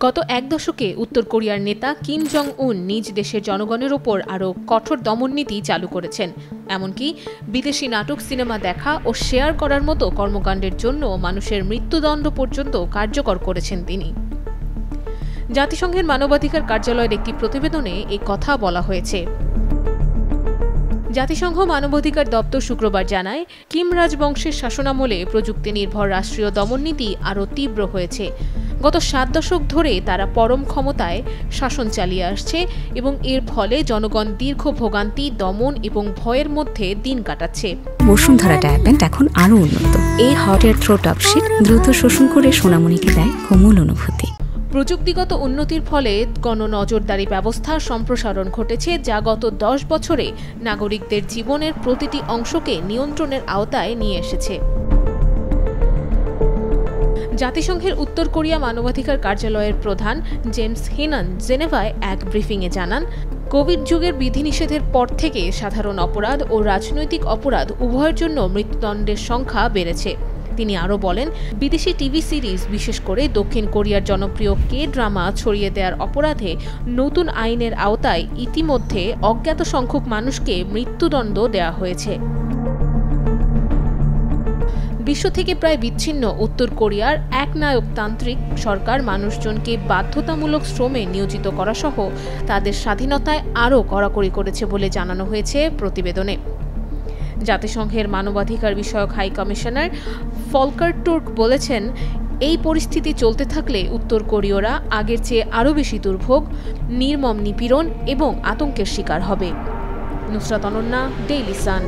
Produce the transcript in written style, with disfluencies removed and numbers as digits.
গত এক দশকে উত্তর কোরিয়ার নেতা কিম জং উন নিজ দেশের জনগণের ওপর আরও কঠোর দমননীতি চালু করেছেন। এমনকি বিদেশি নাটক, সিনেমা দেখা ও শেয়ার করার মতো কর্মকাণ্ডের জন্য মানুষের মৃত্যুদণ্ড পর্যন্ত কার্যকর করেছেন তিনি। জাতিসংঘের মানবাধিকার কার্যালয়ের একটি প্রতিবেদনে এই কথা বলা হয়েছে। জাতিসংঘ মানবাধিকার দপ্তর শুক্রবার জানায়, কিম রাজবংশের শাসনামলে প্রযুক্তি নির্ভর রাষ্ট্রীয় দমননীতি আরও তীব্র হয়েছে। গত 7 দশক ধরে তারা পরম ক্ষমতায় শাসন চালিয়ে আসছে এবং এর ফলে জনগণ দীর্ঘ ভোগান্তি, দমন এবং ভয়ের মধ্যে দিন কাটাচ্ছে। বসুন্ধরা ডায়াপেন্ট এখন আরও উন্নত। এই hot air through top sheet দ্রুত শোষণ করে সোনামণিকে দেয় কোমল অনুভূতি। প্রযুক্তিগত উন্নতির ফলে গণনজরদারি ব্যবস্থার সম্প্রসারণ ঘটেছে, যা গত 10 বছরে নাগরিকদের জীবনের প্রতিটি অংশকে নিয়ন্ত্রণের আওতায় নিয়ে এসেছে। জাতিসংঘের উত্তর কোরিয়া মানবাধিকার কার্যালয়ের প্রধান জেমস হেনান জেনেভায় এক ব্রিফিংয়ে জানান, কোভিড যুগের বিধিনিষেধের পর থেকে সাধারণ অপরাধ ও রাজনৈতিক অপরাধ উভয়ের জন্য মৃত্যুদণ্ডের সংখ্যা বেড়েছে। তিনি আরও বলেন, বিদেশি টিভি সিরিজ, বিশেষ করে দক্ষিণ কোরিয়ার জনপ্রিয় ড্রামা ছড়িয়ে দেওয়ার অপরাধে নতুন আইনের আওতায় ইতিমধ্যে অজ্ঞাত সংখ্যক মানুষকে মৃত্যুদণ্ড দেওয়া হয়েছে। বিশ্ব থেকে প্রায় বিচ্ছিন্ন উত্তর কোরিয়ার একনায়কতান্ত্রিক সরকার মানুষজনকে বাধ্যতামূলক শ্রমে নিয়োজিত করা সহ তাদের স্বাধীনতায় আরও কড়াকড়ি করেছে বলে জানানো হয়েছে প্রতিবেদনে। জাতিসংঘের মানবাধিকার বিষয়ক হাই কমিশনার ফলকার টুর্ক বলেছেন, এই পরিস্থিতি চলতে থাকলে উত্তর কোরীয়রা আগের চেয়ে আরও বেশি দুর্ভোগ, নির্মম নিপীড়ন এবং আতঙ্কের শিকার হবে। Nusrat Ananya, Daily Sun.